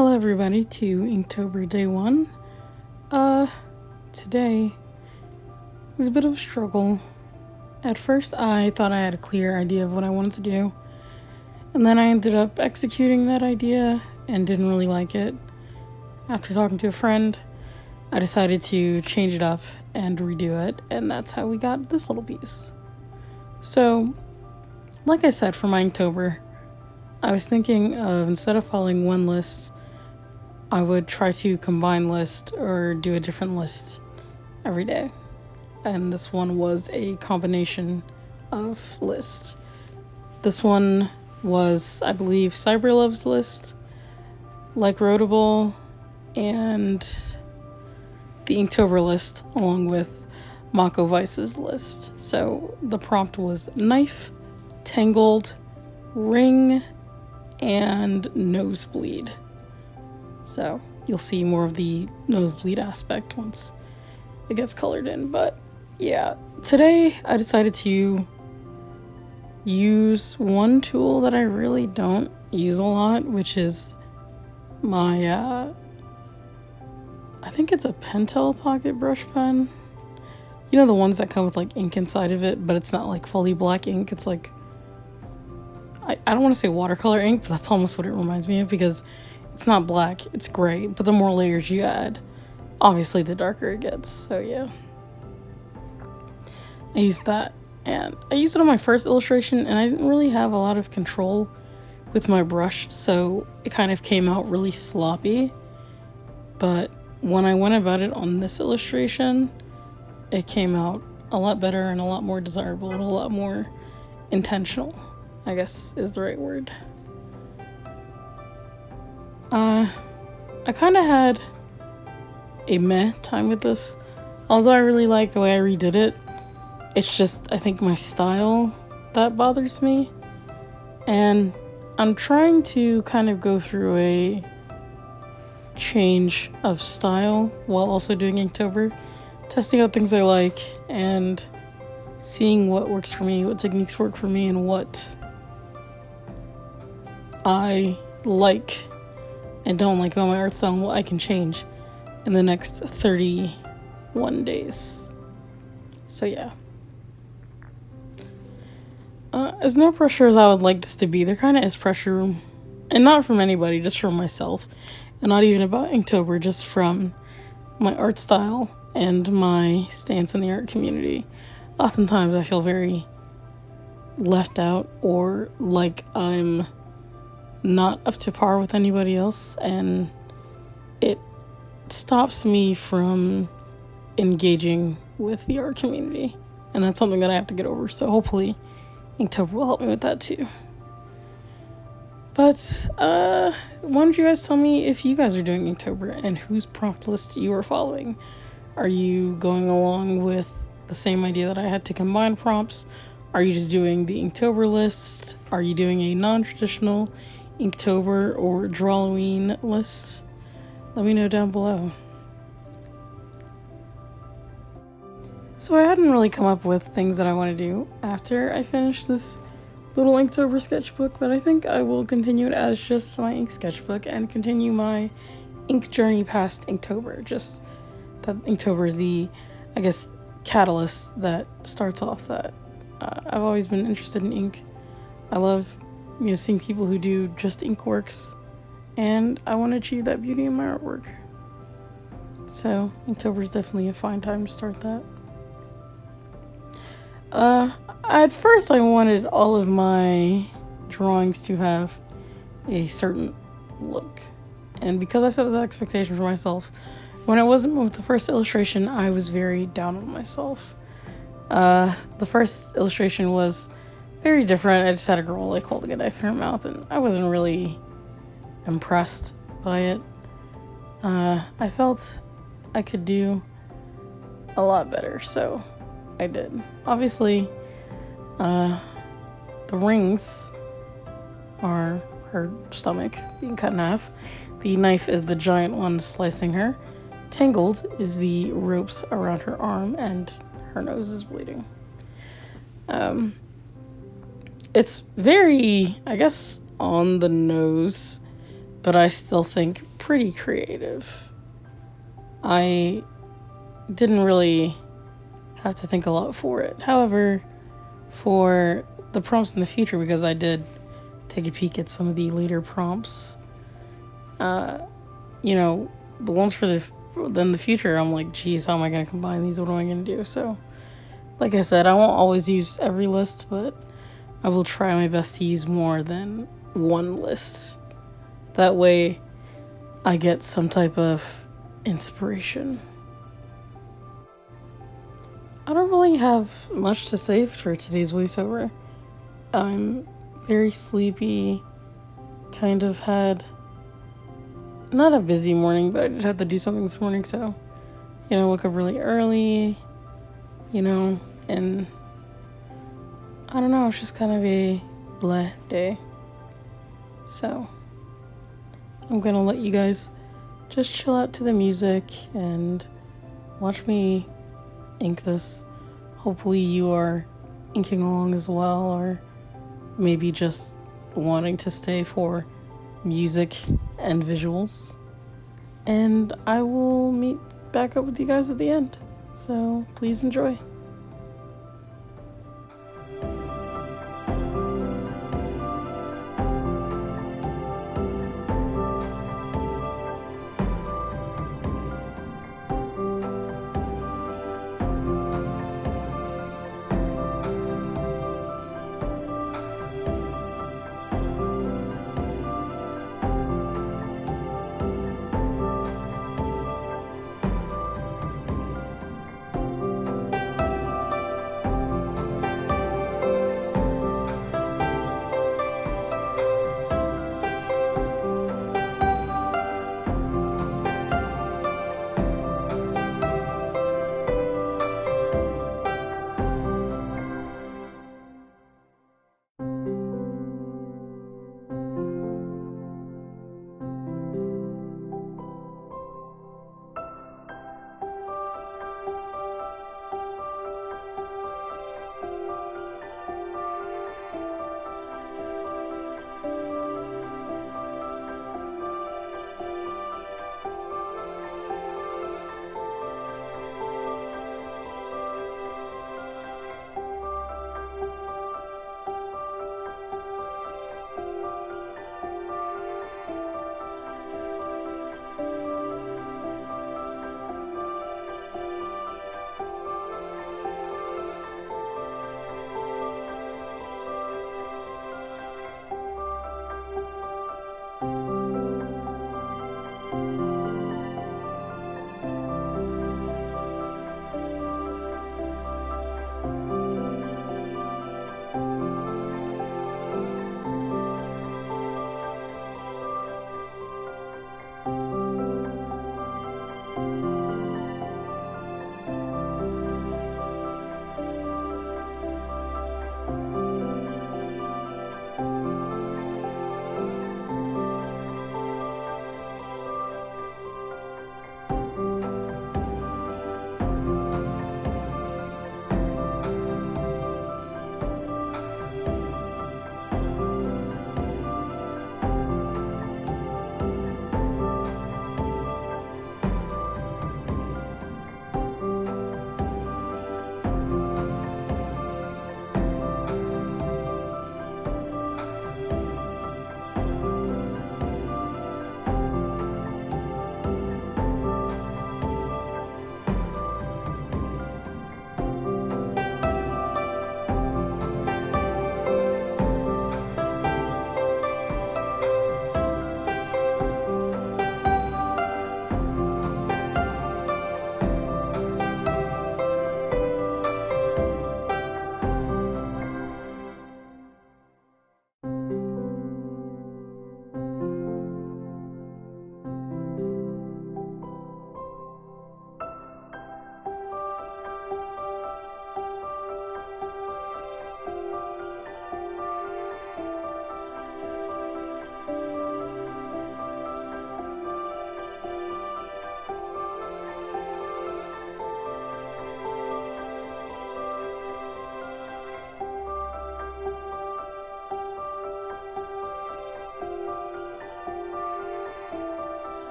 Hello everybody to Inktober day 1. Today was a bit of a struggle. At first I thought I had a clear idea of what I wanted to do, and then I ended up executing that idea and didn't really like it. After talking to a friend, I decided to change it up and redo it, and that's how we got this little piece. So, like I said, for my Inktober, I was thinking of, instead of following one list, I would try to combine lists or do a different list every day. And this one was a combination of lists. This one was, I believe, Cyberlove's list, Like Roadable, and the Inktober list, along with Mako Vice's list. So the prompt was knife, Tangled, ring, and Nosebleed. So you'll see more of the Nosebleed aspect once it gets colored in. But yeah, today I decided to use one tool that I really don't use a lot, which is my I think it's a Pentel pocket brush pen. You know, the ones that come with like ink inside of it, but it's not like fully black ink. It's like, I don't want to say watercolor ink, but that's almost what it reminds me of, because it's not black, it's gray, but the more layers you add, obviously the darker it gets. So yeah, I used that, and I used it on my first illustration, and I didn't really have a lot of control with my brush, so it kind of came out really sloppy. But when I went about it on this illustration, it came out a lot better and a lot more desirable and a lot more intentional, I guess is the right word. I kind of had a meh time with this. Although I really like the way I redid it, it's just, I think, my style that bothers me. And I'm trying to kind of go through a change of style while also doing Inktober, testing out things I like and seeing what works for me, what techniques work for me, and what I like and don't like about my art style, and what I can change in the next 31 days. So yeah. As no pressure as I would like this to be, there kind of is pressure, and not from anybody, just from myself, and not even about Inktober, just from my art style and my stance in the art community. Oftentimes I feel very left out, or like I'm not up to par with anybody else, and it stops me from engaging with the art community, and that's something that I have to get over. So hopefully Inktober will help me with that too. But why don't you guys tell me if you guys are doing Inktober and whose prompt list you are following? Are you going along with the same idea that I had to combine prompts? Are you just doing the Inktober list? Are you doing a non-traditional Inktober or Drawloween list? Let me know down below. So I hadn't really come up with things that I want to do after I finished this little Inktober sketchbook, but I think I will continue it as just my ink sketchbook and continue my ink journey past Inktober. Just that Inktober is the, I guess, catalyst that starts off that. I've always been interested in ink. I love, seeing people who do just ink works, and I want to achieve that beauty in my artwork. So Inktober is definitely a fine time to start that. At first I wanted all of my drawings to have a certain look, and because I set that expectation for myself, when I wasn't with the first illustration, I was very down on myself. The first illustration was very different. I just had a girl like holding a knife in her mouth, and I wasn't really impressed by it. I felt I could do a lot better, so I did. Obviously, the rings are her stomach being cut in half. The knife is the giant one slicing her. Tangled is the ropes around her arm, and her nose is bleeding. It's very, I guess, on the nose but I still think pretty creative. I didn't really have to think a lot for it. However, for the prompts in the future, because I did take a peek at some of the later prompts, you know, the ones for the future, I'm like, geez, how am I going to combine these? What am I going to do? So, like I said, I won't always use every list, but I will try my best to use more than one list. That way, I get some type of inspiration. I don't really have much to say for today's voiceover. I'm very sleepy, kind of had not a busy morning, but I did have to do something this morning, so, you know, woke up really early, you know, and I don't know, it's just kind of a bleh day. So, I'm gonna let you guys just chill out to the music and watch me ink this. Hopefully you are inking along as well, or maybe just wanting to stay for music and visuals. And I will meet back up with you guys at the end. So please enjoy.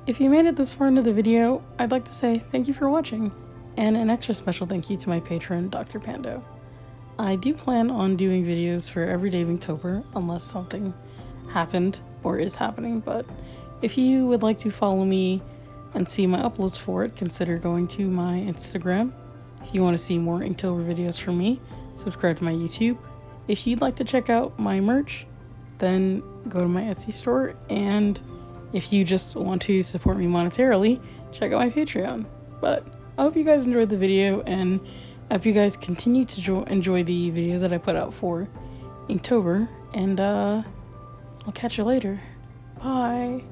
If you made it this far into the video, I'd like to say thank you for watching, and an extra special thank you to my patron, Dr. Pando. I do plan on doing videos for every day of Inktober, unless something happened or is happening, but if you would like to follow me and see my uploads for it, consider going to my Instagram. If you want to see more Inktober videos from me, subscribe to my YouTube. If you'd like to check out my merch, then go to my Etsy store, and if you just want to support me monetarily, check out my Patreon. But I hope you guys enjoyed the video, and I hope you guys continue to enjoy the videos that I put out for Inktober, and I'll catch you later. Bye!